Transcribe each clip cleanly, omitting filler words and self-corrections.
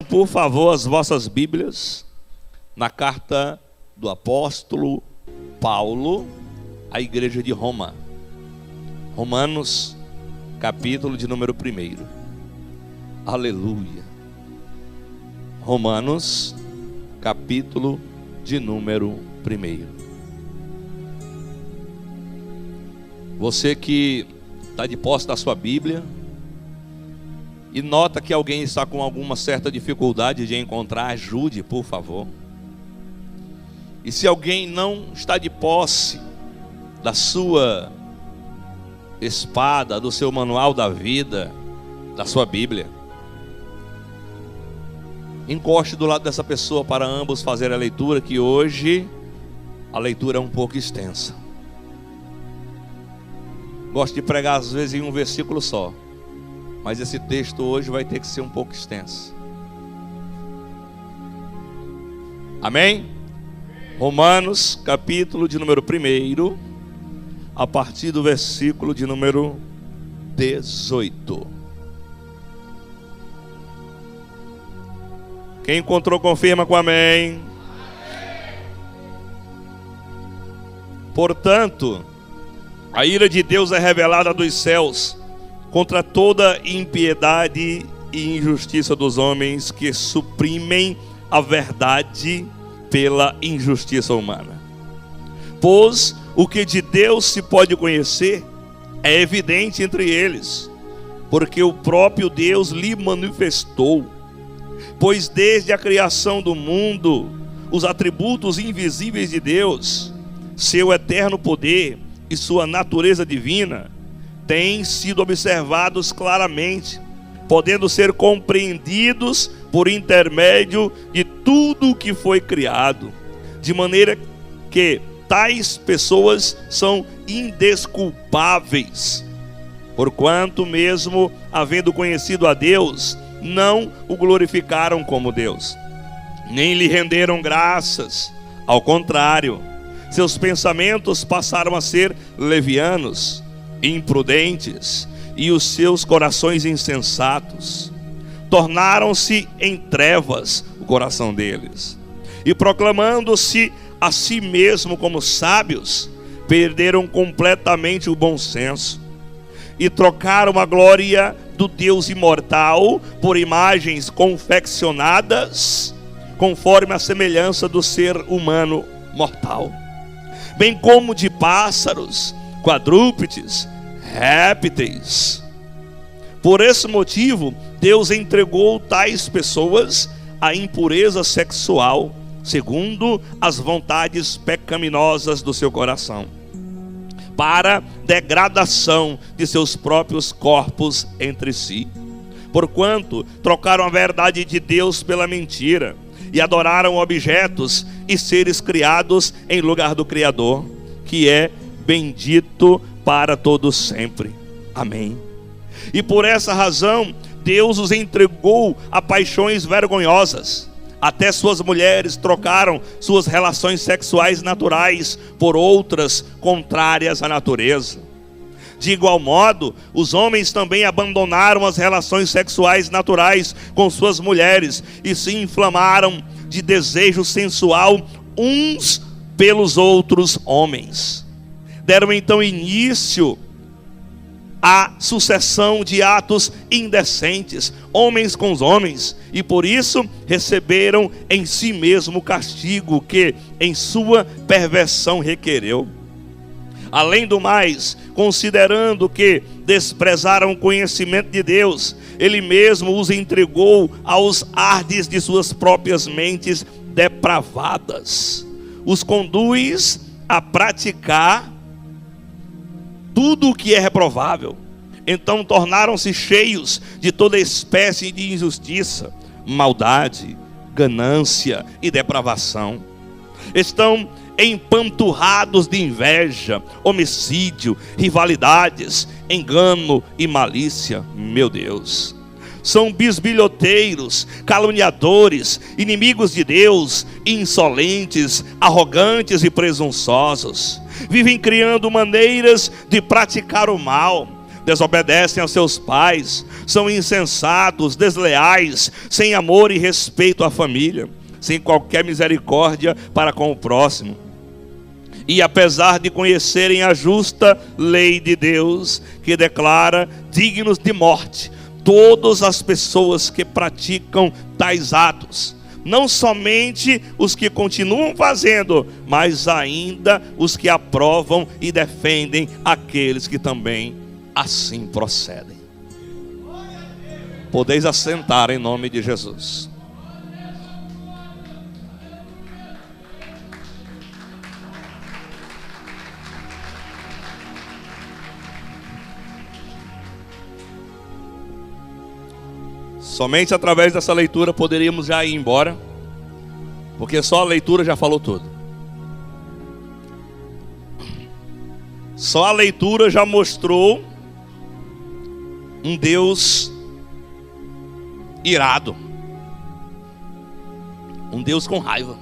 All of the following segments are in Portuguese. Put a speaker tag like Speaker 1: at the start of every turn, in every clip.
Speaker 1: por favor, as vossas Bíblias na carta do apóstolo Paulo à igreja de Roma. Romanos, capítulo de número 1. Aleluia. Romanos, capítulo de número 1. Você que está de posse da sua Bíblia e nota que alguém está com alguma certa dificuldade de encontrar, ajude, por favor. E se alguém não está de posse da sua espada, do seu manual da vida, da sua Bíblia, encoste do lado dessa pessoa para ambos fazer a leitura, que hoje a leitura é um pouco extensa. Gosto de pregar às vezes em um versículo só, mas esse texto hoje vai ter que ser um pouco extenso. Amém? Romanos, capítulo de número 1, a partir do versículo de número 18. Quem encontrou, confirma com amém. Portanto, a ira de Deus é revelada dos céus contra toda impiedade e injustiça dos homens que suprimem a verdade pela injustiça humana. Pois o que de Deus se pode conhecer é evidente entre eles, porque o próprio Deus lhe manifestou. Pois desde a criação do mundo, os atributos invisíveis de Deus, seu eterno poder e sua natureza divina, têm sido observados claramente, podendo ser compreendidos por intermédio de tudo o que foi criado, de maneira que tais pessoas são indesculpáveis, porquanto mesmo havendo conhecido a Deus, não o glorificaram como Deus, nem lhe renderam graças. Ao contrário, seus pensamentos passaram a ser levianos, imprudentes, e os seus corações insensatos tornaram-se em trevas o coração deles, e proclamando-se a si mesmo como sábios, perderam completamente o bom senso e trocaram a glória do Deus imortal por imagens confeccionadas conforme a semelhança do ser humano mortal, bem como de pássaros, quadrúpedes, répteis. Por esse motivo, Deus entregou tais pessoas à impureza sexual, segundo as vontades pecaminosas do seu coração, para degradação de seus próprios corpos entre si, porquanto trocaram a verdade de Deus pela mentira e adoraram objetos e seres criados em lugar do Criador, que é bendito para todos sempre. Amém. E por essa razão Deus os entregou a paixões vergonhosas. Até suas mulheres trocaram suas relações sexuais naturais por outras contrárias à natureza. De igual modo, os homens também abandonaram as relações sexuais naturais com suas mulheres e se inflamaram de desejo sensual uns pelos outros homens. Deram então início à sucessão de atos indecentes, homens com os homens, e por isso receberam em si mesmo o castigo que em sua perversão requereu. Além do mais, considerando que desprezaram o conhecimento de Deus, Ele mesmo os entregou aos ardes de suas próprias mentes depravadas, os conduz a praticar tudo o que é reprovável. Então tornaram-se cheios de toda espécie de injustiça, maldade, ganância e depravação. Estão empanturrados de inveja, homicídio, rivalidades, engano e malícia. Meu Deus, são bisbilhoteiros, caluniadores, inimigos de Deus, insolentes, arrogantes e presunçosos. Vivem criando maneiras de praticar o mal, desobedecem aos seus pais, são insensatos, desleais, sem amor e respeito à família, sem qualquer misericórdia para com o próximo. E apesar de conhecerem a justa lei de Deus, que declara dignos de morte todas as pessoas que praticam tais atos, não somente os que continuam fazendo, mas ainda os que aprovam e defendem aqueles que também assim procedem. Podeis assentar em nome de Jesus. Somente através dessa leitura poderíamos já ir embora, porque só a leitura já falou tudo. Só a leitura já mostrou um Deus irado, um Deus com raiva,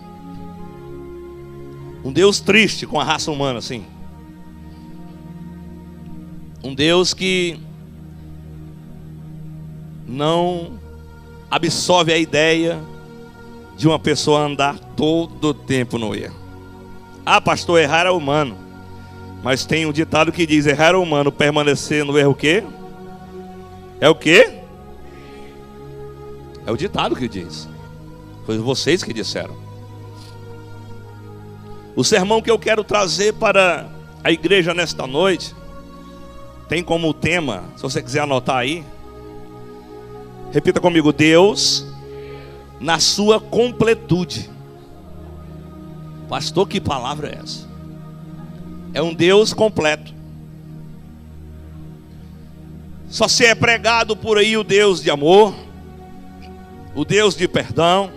Speaker 1: um Deus triste com a raça humana, assim, um Deus que não absorve a ideia de uma pessoa andar todo o tempo no erro. Ah, pastor, errar é humano. Mas tem um ditado que diz: errar é humano, permanecer no erro o quê? É o quê? É o ditado que diz. Foi vocês que disseram. O sermão que eu quero trazer para a igreja nesta noite tem como tema, se você quiser anotar aí, repita comigo: Deus na sua completude. Pastor, que palavra é essa? É um Deus completo. Só se é pregado por aí o Deus de amor, o Deus de perdão,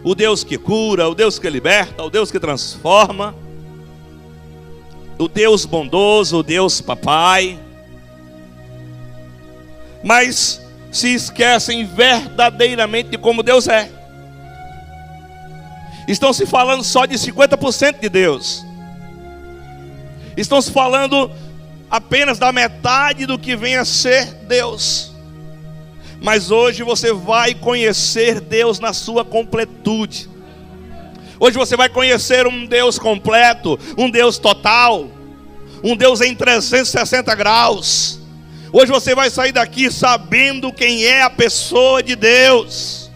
Speaker 1: o Deus que cura, o Deus que liberta, o Deus que transforma, o Deus bondoso, o Deus papai. Mas se esquecem verdadeiramente de como Deus é. Estão se falando só de 50% de Deus. Estão se falando apenas da metade do que vem a ser Deus. Mas hoje você vai conhecer Deus na sua completude. Hoje você vai conhecer um Deus completo, um Deus total, um Deus em 360 graus. Hoje você vai sair daqui sabendo quem é a pessoa de Deus.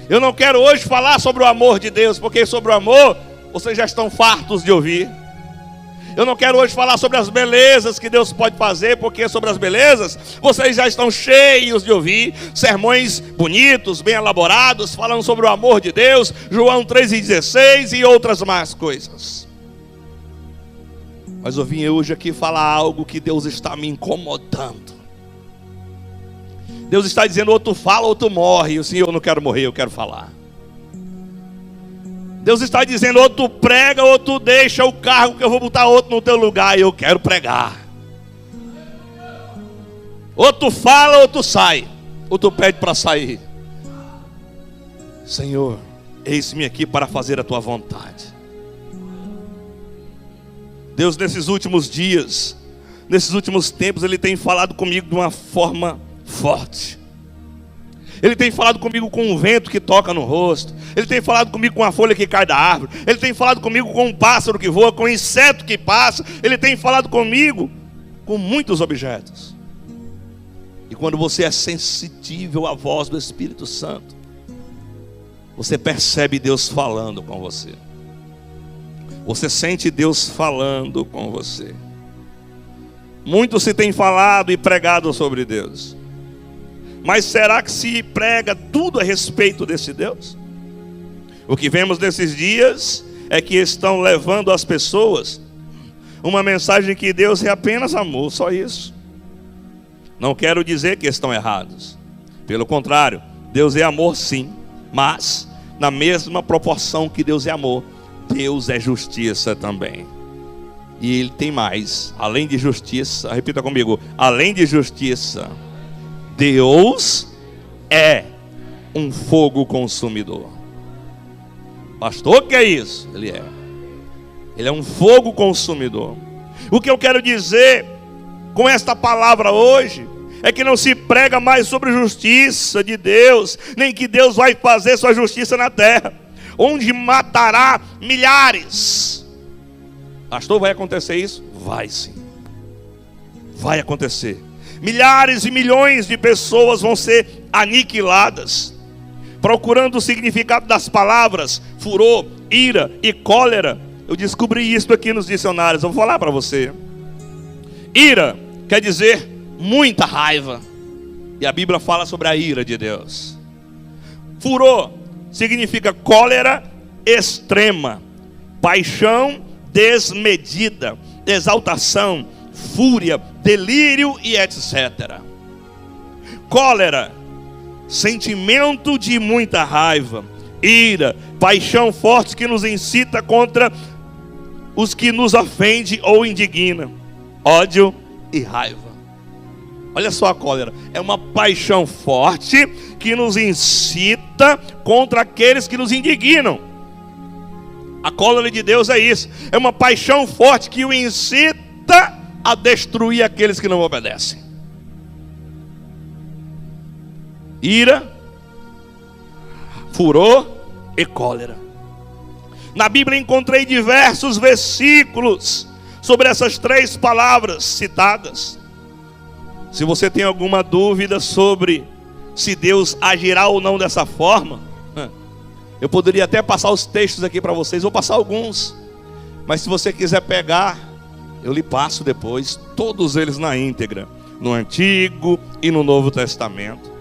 Speaker 1: Eu não quero hoje falar sobre o amor de Deus, porque sobre o amor vocês já estão fartos de ouvir. Eu não quero hoje falar sobre as belezas que Deus pode fazer, porque sobre as belezas vocês já estão cheios de ouvir sermões bonitos, bem elaborados, falando sobre o amor de Deus, João 3,16 e outras mais coisas. Mas eu vim hoje aqui falar algo que Deus está me incomodando. Deus está dizendo: ou tu fala ou tu morre. E eu não quero morrer, eu quero falar. Deus está dizendo: ou tu prega ou tu deixa o cargo, que eu vou botar outro no teu lugar. E eu quero pregar. Ou tu fala ou tu sai, ou tu pede para sair. Senhor, eis-me aqui para fazer a tua vontade. Deus, nesses últimos dias, nesses últimos tempos, Ele tem falado comigo de uma forma forte. Ele tem falado comigo com um vento que toca no rosto. Ele tem falado comigo com a folha que cai da árvore. Ele tem falado comigo com um pássaro que voa, com um inseto que passa. Ele tem falado comigo com muitos objetos. E quando você é sensível à voz do Espírito Santo, você percebe Deus falando com você. Você sente Deus falando com você. Muito se tem falado e pregado sobre Deus. Mas será que se prega tudo a respeito desse Deus? O que vemos nesses dias é que estão levando às pessoas uma mensagem que Deus é apenas amor, só isso. Não quero dizer que estão errados. Pelo contrário, Deus é amor sim. Mas, na mesma proporção que Deus é amor, Deus é justiça também. E Ele tem mais. Além de justiça, repita comigo: além de justiça, Deus é um fogo consumidor. Pastor, o que é isso? Ele é um fogo consumidor. O que eu quero dizer com esta palavra hoje é que não se prega mais sobre justiça de Deus, nem que Deus vai fazer sua justiça na terra, onde matará milhares. Pastor, vai acontecer isso? Vai sim, vai acontecer. Milhares e milhões de pessoas vão ser aniquiladas. Procurando o significado das palavras furor, ira e cólera, eu descobri isso aqui nos dicionários. Eu vou falar para você. Ira quer dizer muita raiva, e a Bíblia fala sobre a ira de Deus. Furor significa cólera extrema, paixão desmedida, exaltação, fúria, delírio e etc. Cólera, sentimento de muita raiva. Ira, paixão forte que nos incita contra os que nos ofendem ou indigna. Ódio e raiva. Olha só a cólera, é uma paixão forte que nos incita contra aqueles que nos indignam. A cólera de Deus é isso, é uma paixão forte que o incita a destruir aqueles que não obedecem. Ira, furor e cólera. Na Bíblia encontrei diversos versículos sobre essas três palavras citadas. Se você tem alguma dúvida sobre se Deus agirá ou não dessa forma, eu poderia até passar os textos aqui para vocês, vou passar alguns, mas se você quiser pegar, eu lhe passo depois, todos eles na íntegra, no Antigo e no Novo Testamento.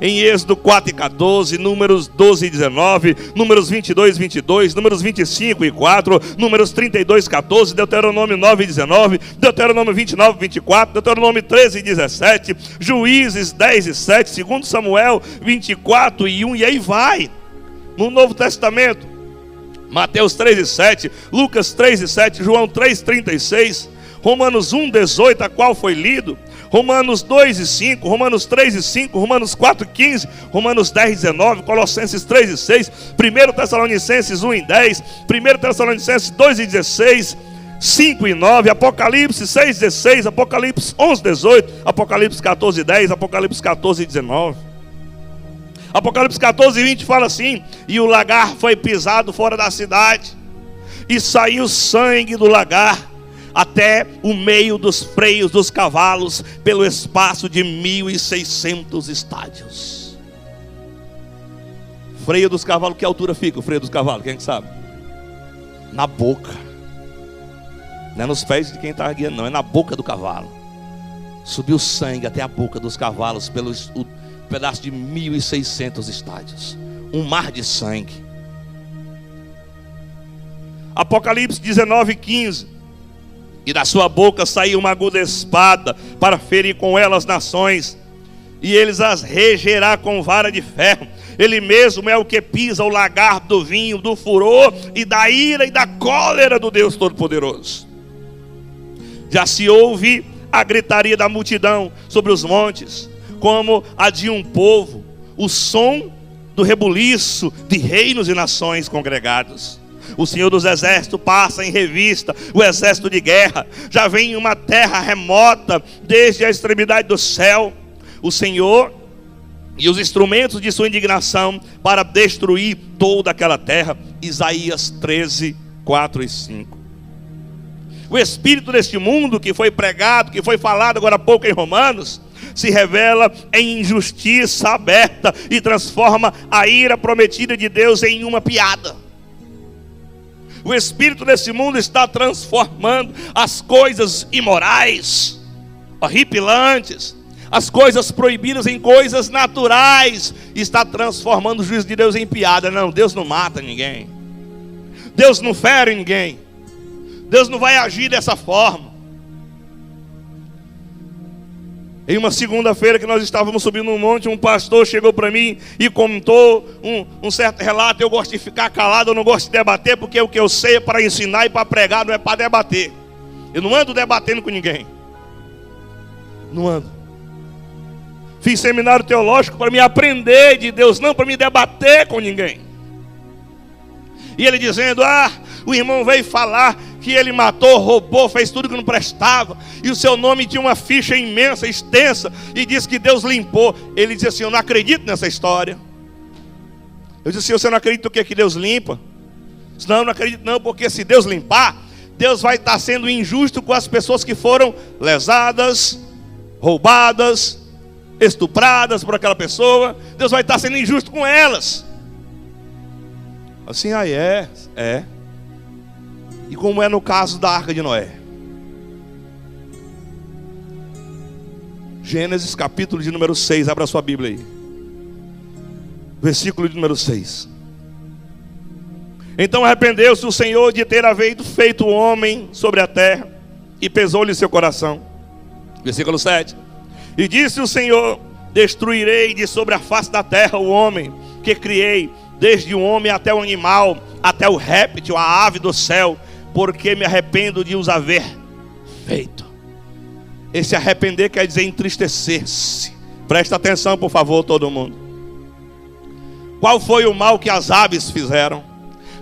Speaker 1: Em Êxodo 4:14, Números 12:19, Números 22:22, Números 25:4, Números 32:14, Deuteronômio 9:19, Deuteronômio 29:24, Deuteronômio 13:17, Juízes 10:7, 2 Samuel 24:1, e aí vai. No Novo Testamento, Mateus 3:7, Lucas 3:7, João 3:36, Romanos 1:18, a qual foi lido, Romanos 2:5, Romanos 3:5, Romanos 4:15, Romanos 10:19, Colossenses 3:6, 1 Tessalonicenses 1:10, 1 Tessalonicenses 2:16, 5:9, Apocalipse 6:16, Apocalipse 11:18, Apocalipse 14:10, Apocalipse 14:19. Apocalipse 14:20 fala assim: e o lagar foi pisado fora da cidade, e saiu sangue do lagar até o meio dos freios dos cavalos, pelo espaço de 1.600 estádios. Freio dos cavalos, que altura fica o freio dos cavalos? Quem é que sabe? Na boca. Não é nos pés de quem está guiando, não, é na boca do cavalo. Subiu sangue até a boca dos cavalos, pelo pedaço de 1.600 estádios. Um mar de sangue. Apocalipse 19:15. E da sua boca saiu uma aguda espada, para ferir com ela as nações, e eles as regerá com vara de ferro. Ele mesmo é o que pisa o lagar do vinho, do furor e da ira e da cólera do Deus Todo-Poderoso. Já se ouve a gritaria da multidão sobre os montes, como a de um povo, o som do rebuliço de reinos e nações congregados. O Senhor dos Exércitos passa em revista o exército de guerra. Já vem uma terra remota desde a extremidade do céu. O Senhor e os instrumentos de sua indignação para destruir toda aquela terra. Isaías 13:4 e 5. O espírito deste mundo que foi pregado, que foi falado agora há pouco em Romanos, se revela em injustiça aberta e transforma a ira prometida de Deus em uma piada. O espírito desse mundo está transformando as coisas imorais, horripilantes, as coisas proibidas em coisas naturais. Está transformando o juízo de Deus em piada. Não, Deus não mata ninguém, Deus não fere ninguém, Deus não vai agir dessa forma. Em uma segunda-feira que nós estávamos subindo um monte, um pastor chegou para mim e contou um certo relato. Eu gosto de ficar calado, eu não gosto de debater, porque o que eu sei é para ensinar e para pregar, não é para debater. Eu não ando debatendo com ninguém, não ando. Fiz seminário teológico para me aprender de Deus, não para me debater com ninguém. E ele dizendo: o irmão veio falar que ele matou, roubou, fez tudo que não prestava, e o seu nome tinha uma ficha imensa, extensa, e disse que Deus limpou. Ele disse assim: eu não acredito nessa história. Eu disse: você não acredita o que Deus limpa? Não, eu não acredito não, porque se Deus limpar, Deus vai estar sendo injusto com as pessoas que foram lesadas, roubadas, estupradas por aquela pessoa. Deus vai estar sendo injusto com elas. Assim, aí é. E como é no caso da Arca de Noé? Gênesis capítulo de número 6, abra sua Bíblia aí. Versículo de número 6. Então arrependeu-se o Senhor de ter havido feito o homem sobre a terra, e pesou-lhe seu coração. Versículo 7. E disse o Senhor: destruirei de sobre a face da terra o homem que criei, desde o homem até o animal, até o réptil, a ave do céu, porque me arrependo de os haver feito. Esse arrepender quer dizer entristecer-se. Presta atenção, por favor, todo mundo. Qual foi o mal que as aves fizeram?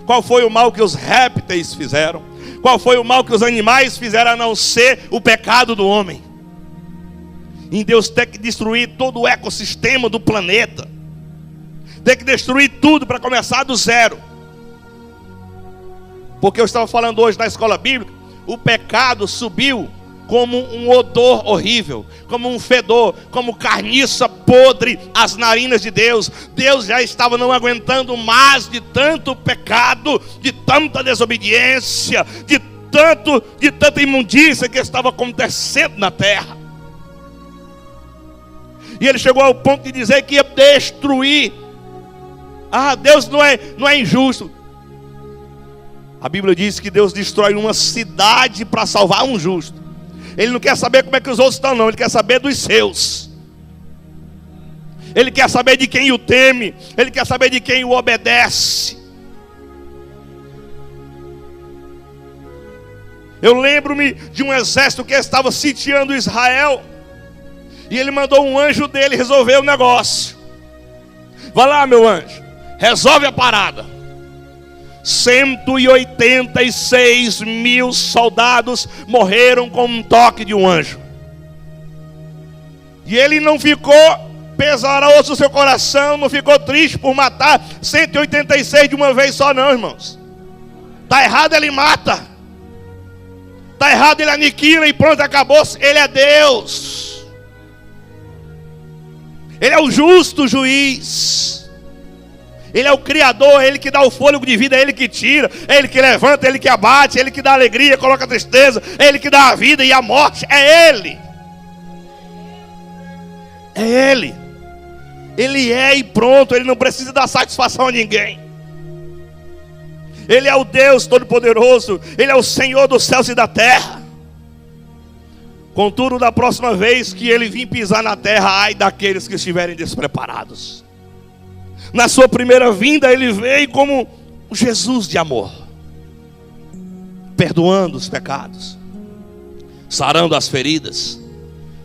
Speaker 1: Qual foi o mal que os répteis fizeram? Qual foi o mal que os animais fizeram, a não ser o pecado do homem? Em Deus tem que destruir todo o ecossistema do planeta. Tem que destruir tudo para começar do zero. Porque eu estava falando hoje na escola bíblica, o pecado subiu como um odor horrível, como um fedor, como carniça podre às narinas de Deus. Deus já estava não aguentando mais de tanto pecado, de tanta desobediência, de tanta imundícia que estava acontecendo na terra. E ele chegou ao ponto de dizer que ia destruir. Deus não é injusto. A Bíblia diz que Deus destrói uma cidade para salvar um justo. Ele não quer saber como é que os outros estão, não. Ele quer saber dos seus. Ele quer saber de quem o teme. Ele quer saber de quem o obedece. Eu lembro-me de um exército que estava sitiando Israel, e ele mandou um anjo dele resolver o negócio. Vai lá, meu anjo, resolve a parada. 186 mil soldados morreram com um toque de um anjo. E ele não ficou pesaroso no seu coração, não ficou triste por matar 186 de uma vez só, não, irmãos. Está errado, ele mata. Está errado, ele aniquila e pronto, acabou. Ele é Deus. Ele é o justo juiz. Ele é o Criador, é Ele que dá o fôlego de vida, é Ele que tira, é Ele que levanta, é Ele que abate, é Ele que dá alegria, coloca tristeza, é Ele que dá a vida e a morte, é Ele. É Ele. Ele é e pronto, Ele não precisa dar satisfação a ninguém. Ele é o Deus Todo-Poderoso, Ele é o Senhor dos céus e da terra. Contudo, da próxima vez que Ele vir pisar na terra, ai daqueles que estiverem despreparados. Na sua primeira vinda, Ele veio como o Jesus de amor, perdoando os pecados, sarando as feridas,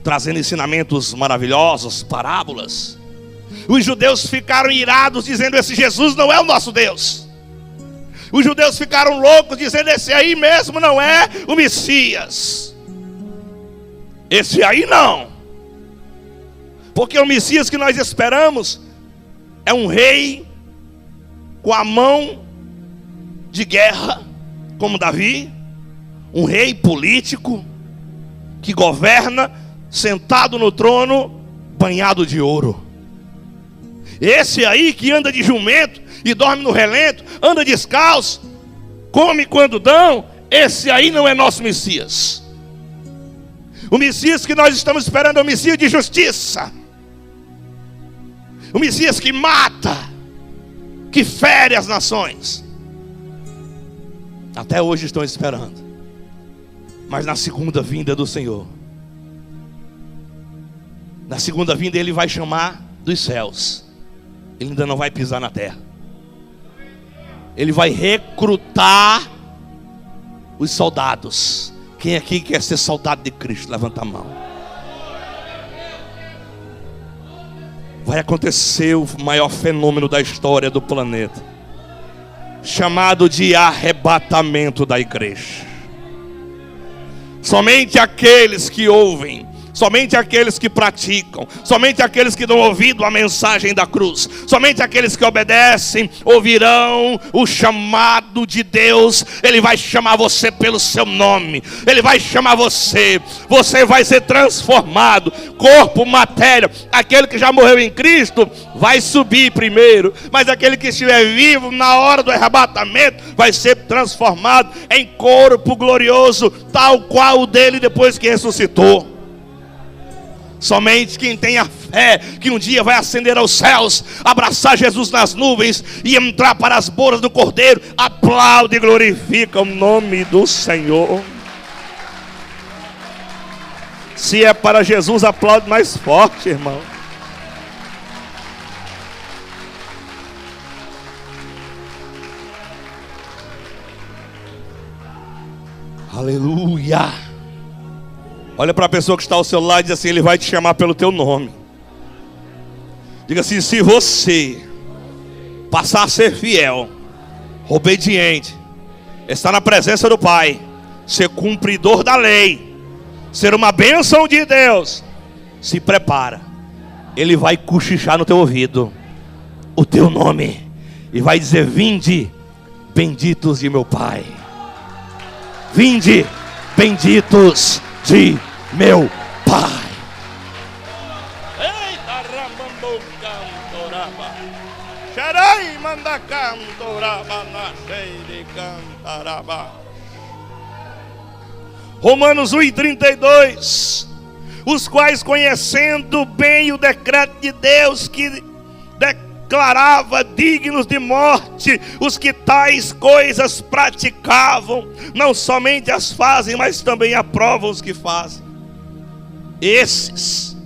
Speaker 1: trazendo ensinamentos maravilhosos, parábolas. Os judeus ficaram irados, dizendo: esse Jesus não é o nosso Deus. Os judeus ficaram loucos, dizendo: esse aí mesmo não é o Messias. Esse aí não. Porque o Messias que nós esperamos é um rei com a mão de guerra, como Davi. Um rei político que governa sentado no trono, banhado de ouro. Esse aí que anda de jumento e dorme no relento, anda descalço, come quando dão, esse aí não é nosso Messias. O Messias que nós estamos esperando é o Messias de justiça. O Messias que mata, que fere as nações. Até hoje estão esperando. Mas na segunda vinda do Senhor, na segunda vinda Ele vai chamar dos céus. Ele ainda não vai pisar na terra. Ele vai recrutar os soldados. Quem aqui quer ser soldado de Cristo? Levanta a mão. Vai acontecer o maior fenômeno da história do planeta, chamado de arrebatamento da igreja. Somente aqueles que ouvem, somente aqueles que praticam, somente aqueles que dão ouvido à mensagem da cruz, somente aqueles que obedecem ouvirão o chamado de Deus. Ele vai chamar você pelo seu nome, Ele vai chamar você, você vai ser transformado, corpo, matéria. Aquele que já morreu em Cristo vai subir primeiro, mas aquele que estiver vivo na hora do arrebatamento vai ser transformado em corpo glorioso, tal qual o dele depois que ressuscitou. Somente quem tem a fé que um dia vai ascender aos céus, abraçar Jesus nas nuvens e entrar para as bodas do Cordeiro, aplaude e glorifica o nome do Senhor. Se é para Jesus, aplaude mais forte, irmão. Aleluia. Olha para a pessoa que está ao seu lado e diz assim: Ele vai te chamar pelo teu nome. Diga assim: se você passar a ser fiel, obediente, estar na presença do Pai, ser cumpridor da lei, ser uma bênção de Deus, se prepara. Ele vai cochichar no teu ouvido o teu nome e vai dizer: vinde, benditos de meu Pai. Vinde, benditos de meu Pai. Eita, ramambo cantoraba. Xarai manda cantoraba na cheire cantaraba. Romanos 1:32. Os quais, conhecendo bem o decreto de Deus que declarava dignos de morte os que tais coisas praticavam, não somente as fazem, mas também aprovam os que fazem. Esses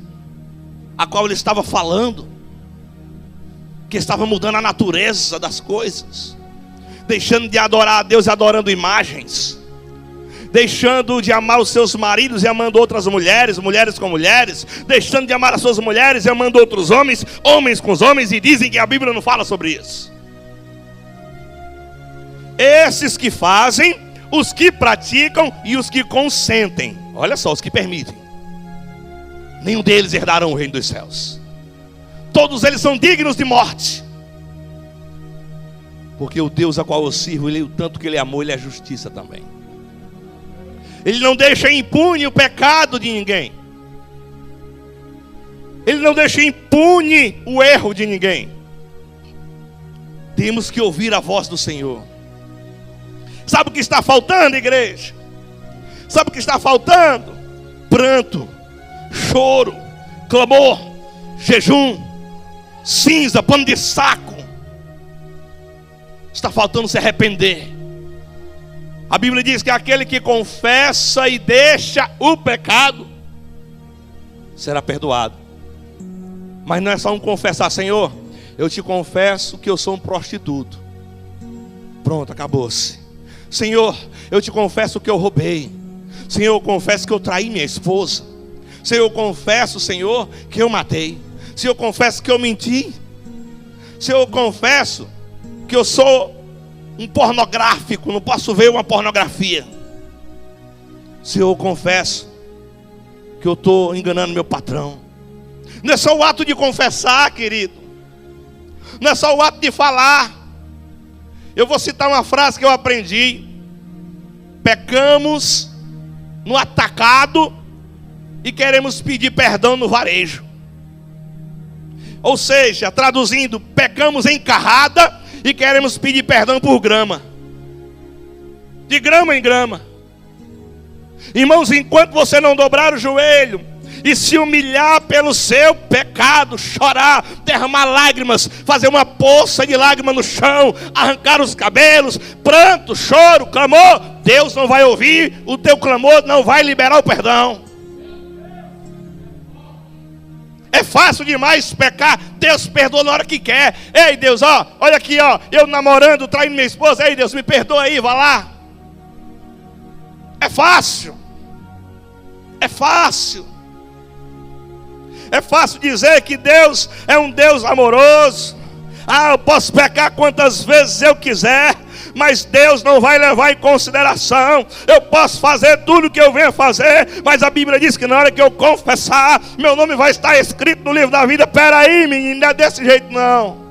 Speaker 1: a qual ele estava falando, que estava mudando a natureza das coisas, deixando de adorar a Deus e adorando imagens, deixando de amar os seus maridos e amando outras mulheres, mulheres com mulheres, deixando de amar as suas mulheres e amando outros homens, homens com os homens, e dizem que a Bíblia não fala sobre isso. Esses que fazem, os que praticam e os que consentem, olha só, os que permitem, nenhum deles herdarão o reino dos céus. Todos eles são dignos de morte, porque o Deus a qual eu sirvo, Ele, o tanto que Ele amou, Ele é justiça também. Ele não deixa impune o pecado de ninguém. Ele não deixa impune o erro de ninguém. Temos que ouvir a voz do Senhor. Sabe o que está faltando, igreja? Sabe o que está faltando? Pranto, choro, clamor, jejum, cinza, pano de saco. Está faltando se arrepender. A Bíblia diz que aquele que confessa e deixa o pecado será perdoado. Mas não é só um confessar: Senhor, eu te confesso que eu sou um prostituto. Pronto, acabou-se. Senhor, eu te confesso que eu roubei. Senhor, eu confesso que eu traí minha esposa. Senhor, eu confesso, Senhor, que eu matei. Senhor, eu confesso que eu menti. Senhor, eu confesso que eu sou um pornográfico, não posso ver uma pornografia. Senhor, eu confesso que eu estou enganando meu patrão. Não é só o ato de confessar, querido. Não é só o ato de falar. Eu vou citar uma frase que eu aprendi: pecamos no atacado e queremos pedir perdão no varejo. Ou seja, traduzindo, pecamos em carrada e queremos pedir perdão por grama. De grama em grama. Irmãos, enquanto você não dobrar o joelho e se humilhar pelo seu pecado, chorar, derramar lágrimas, fazer uma poça de lágrimas no chão, arrancar os cabelos, pranto, choro, clamor, Deus não vai ouvir o teu clamor, não vai liberar o perdão. É fácil demais pecar. Deus perdoa na hora que quer. Ei Deus, ó, olha aqui, ó, eu namorando, traindo minha esposa. Ei Deus, me perdoa aí, vá lá. É fácil. É fácil. É fácil dizer que Deus é um Deus amoroso. Ah, eu posso pecar quantas vezes eu quiser. mas Deus não vai levar em consideração. Eu posso fazer tudo o que eu venho fazer, mas a Bíblia diz que na hora que eu confessar, meu nome vai estar escrito no livro da vida. Peraí, menino, não é desse jeito não.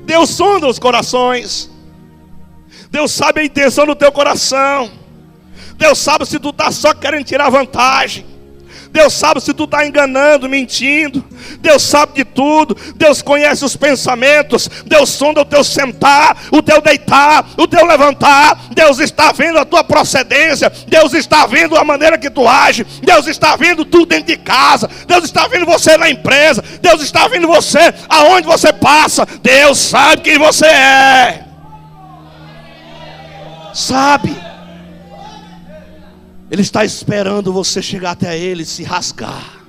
Speaker 1: Deus sonda os corações. Deus sabe a intenção do teu coração. Deus sabe se tu está só querendo tirar vantagem. Deus sabe se tu está enganando, mentindo. Deus sabe de tudo. Deus conhece os pensamentos. Deus sonda o teu sentar, o teu deitar, o teu levantar. Deus está vendo a tua procedência. Deus está vendo a maneira que tu age. Deus está vendo tudo dentro de casa. Deus está vendo você na empresa. Deus está vendo você aonde você passa. Deus sabe quem você é. Sabe? Ele está esperando você chegar até Ele e se rasgar.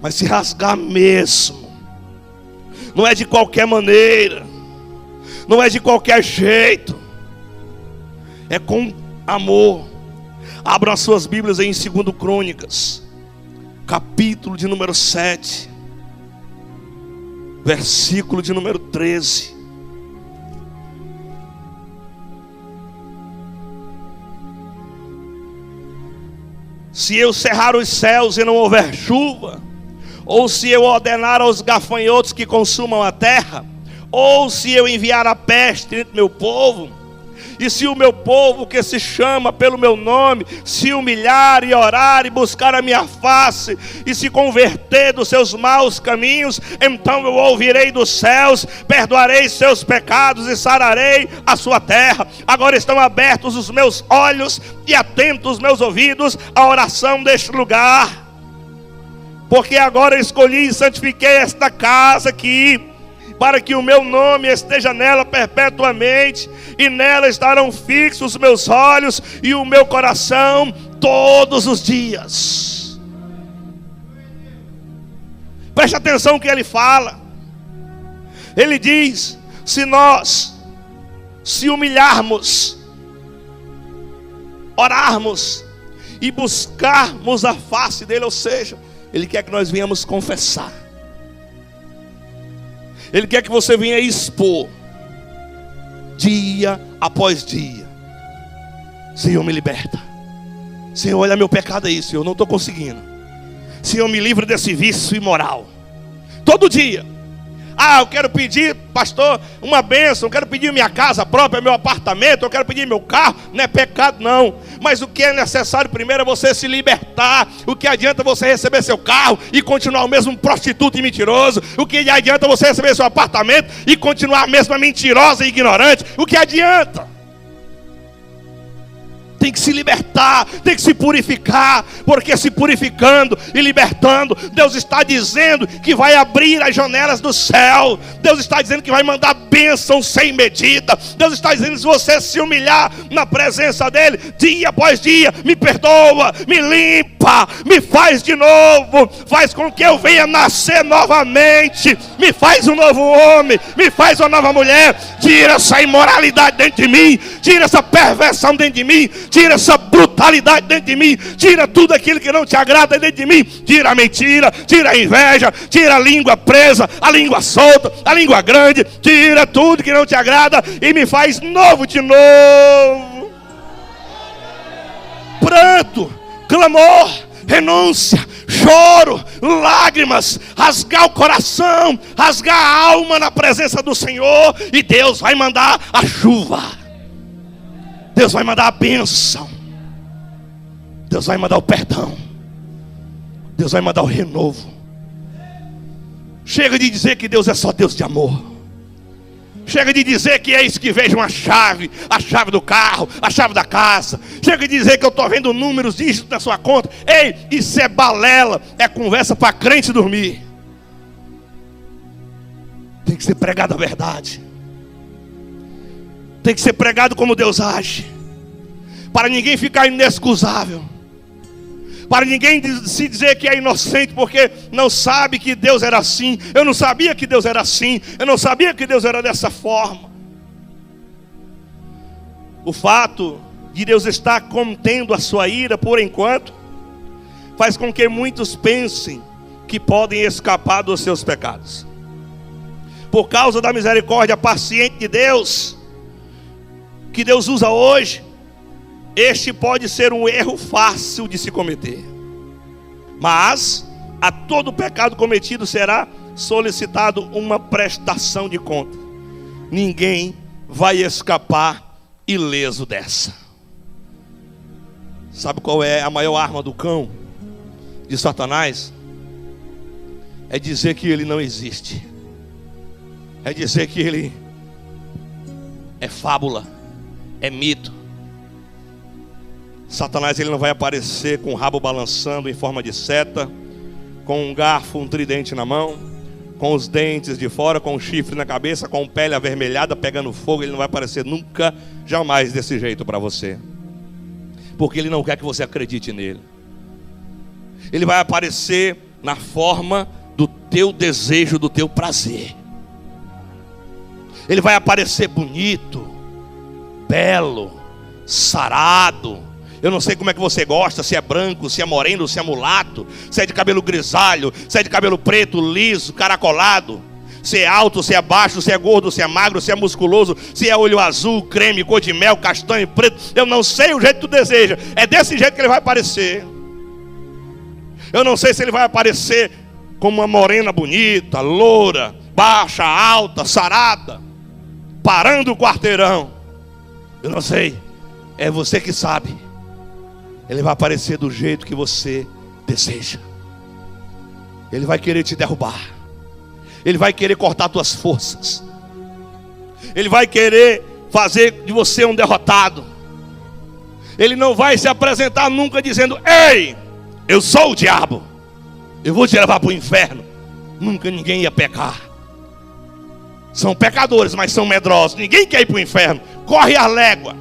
Speaker 1: Mas se rasgar mesmo. Não é de qualquer maneira. Não é de qualquer jeito. É com amor. Abram as suas Bíblias aí em 2 Crônicas, capítulo de número 7, versículo de número 13. Se eu cerrar os céus e não houver chuva, ou se eu ordenar aos gafanhotos que consumam a terra, ou se eu enviar a peste entre meu povo, e se o meu povo que se chama pelo meu nome se humilhar e orar e buscar a minha face e se converter dos seus maus caminhos, então eu ouvirei dos céus, perdoarei seus pecados e sararei a sua terra. Agora estão abertos os meus olhos e atentos os meus ouvidos à oração deste lugar, porque agora escolhi e santifiquei esta casa aqui, para que o meu nome esteja nela perpetuamente, e nela estarão fixos os meus olhos e o meu coração todos os dias. Preste atenção no que ele fala. Ele diz: se nós se humilharmos, orarmos e buscarmos a face dele, ou seja, ele quer que nós venhamos confessar. Ele quer que você venha expor, dia após dia. Senhor, me liberta. Senhor, olha meu pecado aí, Senhor, não estou conseguindo. Senhor, me livre desse vício imoral. Todo dia. Eu quero pedir, pastor, uma bênção. Eu quero pedir minha casa própria, meu apartamento. Eu quero pedir meu carro. Não é pecado não. Mas o que é necessário primeiro é você se libertar. O que adianta você receber seu carro e continuar o mesmo prostituto e mentiroso? O que adianta você receber seu apartamento e continuar a mesma mentirosa e ignorante? O que adianta? Tem que se libertar, tem que se purificar, porque se purificando e libertando, Deus está dizendo que vai abrir as janelas do céu. Deus está dizendo que vai mandar bênção sem medida. Deus está dizendo que se você se humilhar na presença dele, dia após dia, me perdoa, me limpa, me faz de novo, faz com que eu venha nascer novamente, me faz um novo homem, me faz uma nova mulher. Tira essa imoralidade dentro de mim, tira essa perversão dentro de mim, tira essa brutalidade dentro de mim, tira tudo aquilo que não te agrada dentro de mim, tira a mentira, tira a inveja, tira a língua presa, a língua solta, a língua grande, tira tudo que não te agrada e me faz novo de novo. Pranto, clamor, renúncia, choro, lágrimas, rasgar o coração, rasgar a alma na presença do Senhor, e Deus vai mandar a chuva, Deus vai mandar a bênção, Deus vai mandar o perdão, Deus vai mandar o renovo. Chega de dizer que Deus é só Deus de amor. Chega de dizer que é isso que vejo uma chave, a chave do carro, a chave da casa. Chega de dizer que eu estou vendo números, dígitos na sua conta. Ei, isso é balela, é conversa para crente dormir. Tem que ser pregado a verdade. Tem que ser pregado como Deus age, para ninguém ficar inexcusável, para ninguém se dizer que é inocente porque não sabe que Deus era assim. Eu não sabia que Deus era assim, eu não sabia que Deus era dessa forma. O fato de Deus estar contendo a sua ira por enquanto faz com que muitos pensem que podem escapar dos seus pecados. por causa da misericórdia paciente de Deus, que Deus usa hoje, este pode ser um erro fácil de se cometer. Mas a todo pecado cometido será solicitado uma prestação de conta. Ninguém vai escapar ileso dessa. Sabe qual é a maior arma do cão, de Satanás? É dizer que ele não existe. É dizer que ele é fábula, é mito. Satanás, ele não vai aparecer com o rabo balançando em forma de seta, com um garfo, um tridente na mão, com os dentes de fora, com um chifre na cabeça, com pele avermelhada pegando fogo. Ele não vai aparecer nunca, jamais desse jeito para você, porque ele não quer que você acredite nele. Ele vai aparecer na forma do teu desejo, do teu prazer. Ele vai aparecer bonito, belo, sarado. Eu não sei como é que você gosta, se é branco, se é moreno, se é mulato, se é de cabelo grisalho, se é de cabelo preto, liso, caracolado, se é alto, se é baixo, se é gordo, se é magro, se é musculoso, se é olho azul, creme, cor de mel, castanho, preto. Eu não sei o jeito que tu deseja. É desse jeito que ele vai aparecer. Eu não sei se ele vai aparecer como uma morena bonita, loura, baixa, alta, sarada, parando o quarteirão. Eu não sei. É você que sabe. Ele vai aparecer do jeito que você deseja. Ele vai querer te derrubar. Ele vai querer cortar tuas forças. Ele vai querer fazer de você um derrotado. Ele não vai se apresentar nunca dizendo: ei, eu sou o diabo, eu vou te levar para o inferno. Nunca ninguém ia pecar. São pecadores, mas são medrosos. Ninguém quer ir para o inferno. Corre a légua.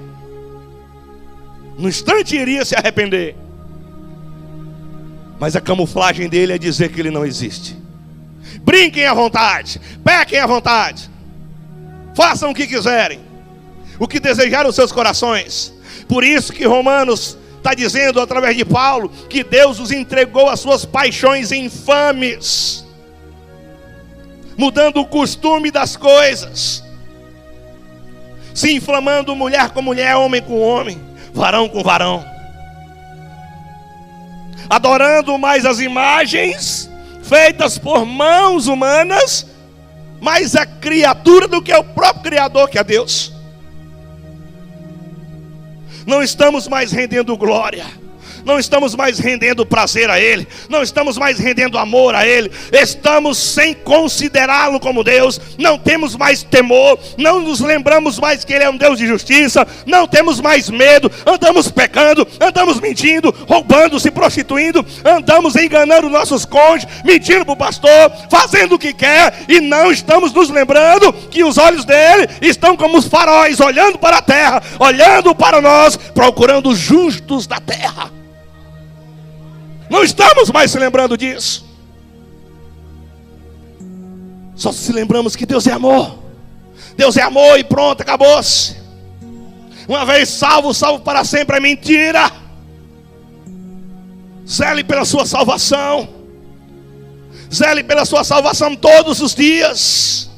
Speaker 1: No instante iria se arrepender. Mas a camuflagem dele é dizer que ele não existe. Brinquem à vontade, pequem à vontade, façam o que quiserem, o que desejarem os seus corações. Por isso que Romanos está dizendo através de Paulo que Deus os entregou às suas paixões infames, mudando o costume das coisas, se inflamando mulher com mulher, homem com homem, varão com varão, adorando mais as imagens feitas por mãos humanas, mais a criatura do que o próprio Criador, que é Deus. Não estamos mais rendendo glória, não estamos mais rendendo prazer a Ele, não estamos mais rendendo amor a Ele, estamos sem considerá-lo como Deus, não temos mais temor, não nos lembramos mais que Ele é um Deus de justiça, não temos mais medo, andamos pecando, andamos mentindo, roubando, se prostituindo, andamos enganando nossos cônjuges, mentindo para o pastor, fazendo o que quer, e não estamos nos lembrando que os olhos dele estão como os faróis, olhando para a terra, olhando para nós, procurando os justos da terra. Não estamos mais se lembrando disso. Só se lembramos que Deus é amor. Deus é amor e pronto, acabou-se. Uma vez salvo, salvo para sempre é mentira. Zele pela sua salvação. Zele pela sua salvação todos os dias.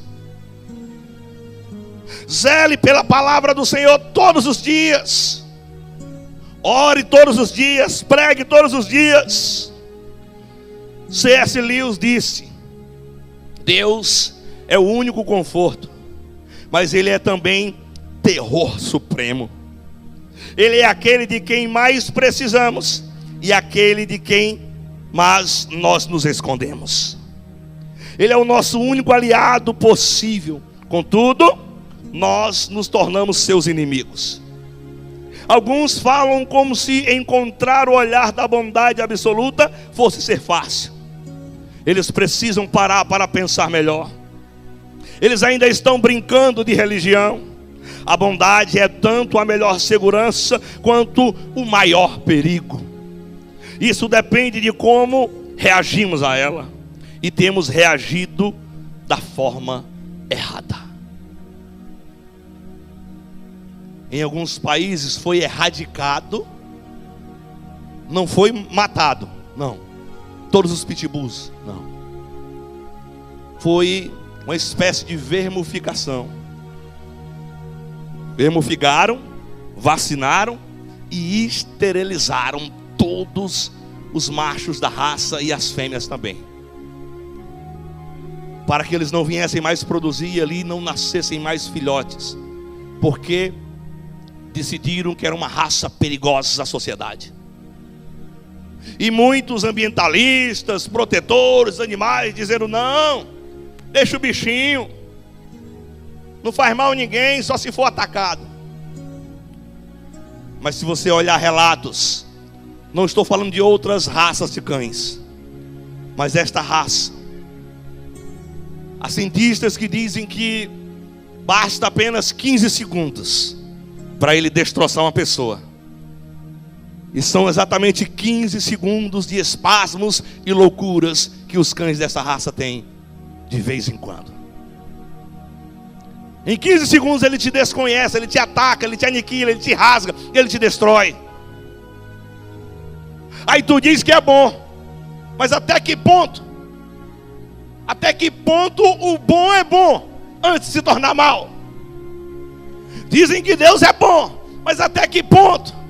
Speaker 1: Zele pela palavra do Senhor todos os dias. Ore todos os dias, pregue todos os dias. C.S. Lewis disse: Deus é o único conforto, mas Ele é também terror supremo. Ele é aquele de quem mais precisamos e aquele de quem mais nós nos escondemos. Ele é o nosso único aliado possível. Contudo, nós nos tornamos seus inimigos. Alguns falam como se encontrar o olhar da bondade absoluta fosse ser fácil. Eles precisam parar para pensar melhor. Eles ainda estão brincando de religião. A bondade é tanto a melhor segurança quanto o maior perigo. Isso depende de como reagimos a ela. E temos reagido da forma errada. Em alguns países foi erradicado, não foi matado, não. Todos os pitbulls, não. Foi uma espécie de vermificação. Vermificaram, vacinaram e esterilizaram todos os machos da raça e as fêmeas também, para que eles não viessem mais produzir ali, não nascessem mais filhotes, porque decidiram que era uma raça perigosa à sociedade. E muitos ambientalistas, protetores, animais, dizendo: não, deixa o bichinho, não faz mal a ninguém, só se for atacado. Mas se você olhar relatos, não estou falando de outras raças de cães, mas esta raça, há cientistas que dizem que basta apenas 15 segundos para ele destroçar uma pessoa. E são exatamente 15 segundos de espasmos e loucuras que os cães dessa raça têm de vez em quando. Em 15 segundos ele te desconhece, ele te ataca, ele te aniquila, ele te rasga, ele te destrói. Aí tu diz que é bom, mas até que ponto? Até que ponto o bom é bom antes de se tornar mal? Dizem que Deus é bom, mas até que ponto?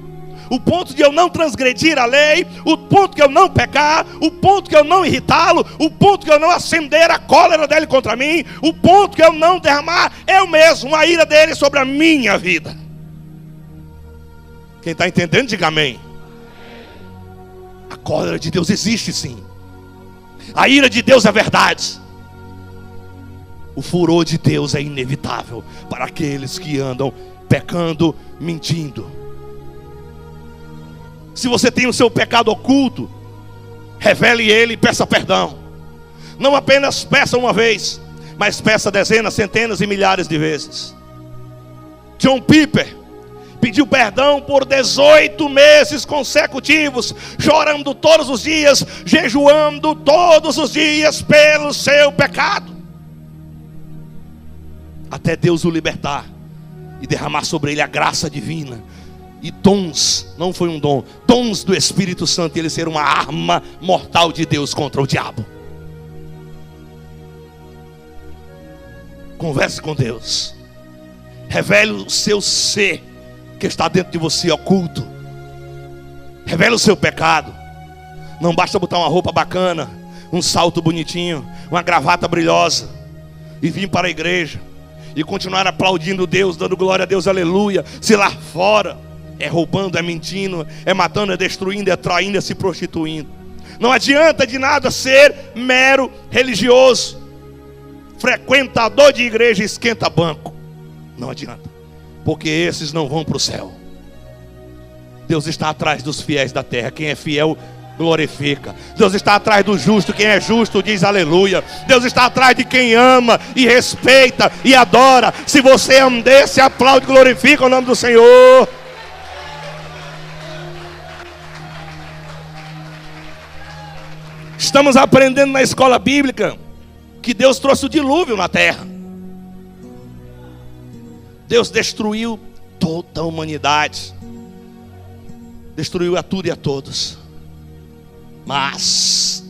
Speaker 1: O ponto de eu não transgredir a lei, o ponto que eu não pecar, o ponto que eu não irritá-lo, o ponto que eu não acender a cólera dele contra mim, o ponto que eu não derramar eu mesmo a ira dele sobre a minha vida. Quem está entendendo, diga amém. A cólera de Deus existe sim. A ira de Deus é verdade. O furor de Deus é inevitável para aqueles que andam pecando, mentindo. Se você tem o seu pecado oculto, revele ele e peça perdão. Não apenas peça uma vez, mas peça dezenas, centenas e milhares de vezes. John Piper pediu perdão por 18 meses consecutivos, chorando todos os dias, jejuando todos os dias pelo seu pecado, até Deus o libertar e derramar sobre ele a graça divina e dons. Não foi um dom, dons do Espírito Santo, e ele ser uma arma mortal de Deus contra o diabo. Converse com Deus, revele o seu ser que está dentro de você oculto, revele o seu pecado. Não basta botar uma roupa bacana, um salto bonitinho, uma gravata brilhosa e vir para a igreja e continuar aplaudindo Deus, dando glória a Deus, aleluia, se lá fora é roubando, é mentindo, é matando, é destruindo, é traindo, é se prostituindo. Não adianta de nada ser mero religioso, frequentador de igreja, esquenta banco. Não adianta, porque esses não vão para o céu. Deus está atrás dos fiéis da terra. Quem é fiel glorifica. Deus está atrás do justo. Quem é justo diz aleluia. Deus está atrás de quem ama e respeita e adora. Se você ama desse, aplaude e glorifica o nome do Senhor. Estamos aprendendo na escola bíblica que Deus trouxe o dilúvio na terra. Deus destruiu toda a humanidade, destruiu a tudo e a todos. Mas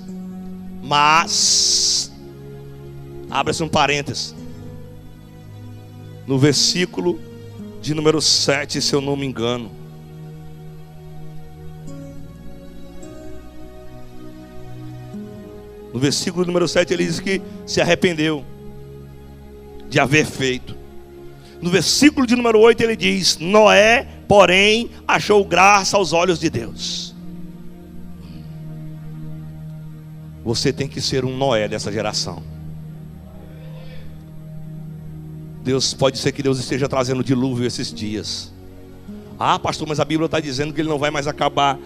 Speaker 1: abre-se um parênteses, no versículo de número 7, se eu não me engano, no versículo número 7 ele diz que se arrependeu de haver feito. No versículo de número 8 ele diz: Noé, porém, achou graça aos olhos de Deus. Você tem que ser um Noé dessa geração. Pode ser que Deus esteja trazendo dilúvio esses dias. Ah, pastor, mas a Bíblia está dizendo que ele não vai mais acabar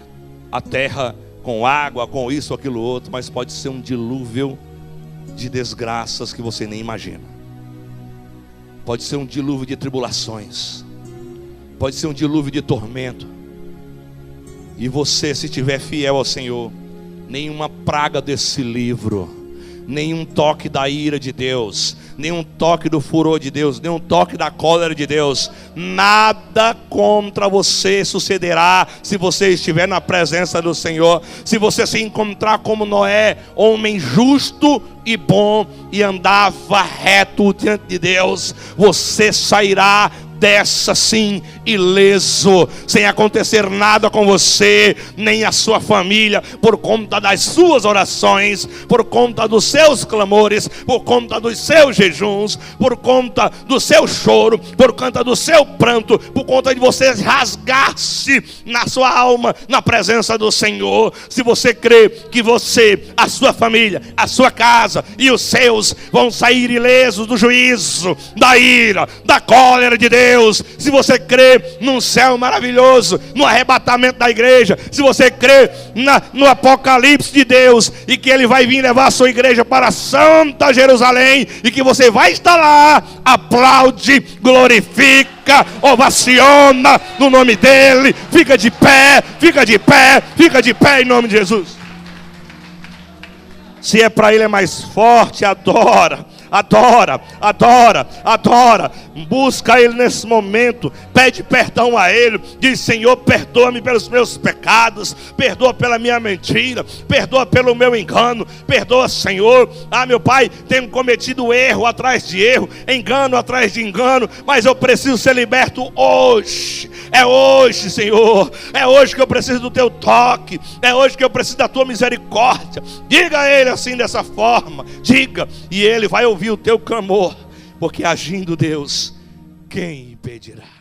Speaker 1: a terra com água, com isso, aquilo outro. Mas pode ser um dilúvio de desgraças que você nem imagina. Pode ser um dilúvio de tribulações, pode ser um dilúvio de tormento. E você, se estiver fiel ao Senhor, nenhuma praga desse livro, nenhum toque da ira de Deus, nenhum toque do furor de Deus, nenhum toque da cólera de Deus. Nada contra você sucederá se você estiver na presença do Senhor. Se você se encontrar como Noé, homem justo e bom, e andava reto diante de Deus, você sairá dessa sim ileso, sem acontecer nada com você, nem a sua família, por conta das suas orações, por conta dos seus clamores, por conta dos seus jejuns, por conta do seu choro, por conta do seu pranto, por conta de você rasgar-se na sua alma, na presença do Senhor. Se você crê que você, a sua família, a sua casa e os seus vão sair ilesos do juízo, da ira, da cólera de Deus, se você crê num céu maravilhoso, no arrebatamento da igreja, se você crê no apocalipse de Deus, e que Ele vai vir levar a sua igreja para a Santa Jerusalém, e que você vai estar lá, aplaude, glorifica, ovaciona no nome dEle, fica de pé, fica de pé, fica de pé em nome de Jesus. Se é para Ele é mais forte, adora. Adora, adora, adora. Busca Ele nesse momento. Pede perdão a Ele. Diz: Senhor, perdoa-me pelos meus pecados. Perdoa pela minha mentira. Perdoa pelo meu engano. Perdoa, Senhor. Meu Pai, tenho cometido erro atrás de erro, engano atrás de engano, mas eu preciso ser liberto hoje. É hoje, Senhor. É hoje que eu preciso do Teu toque. É hoje que eu preciso da Tua misericórdia. Diga a Ele assim, dessa forma. Diga, e Ele vai ouvir o teu clamor, porque agindo Deus, quem impedirá?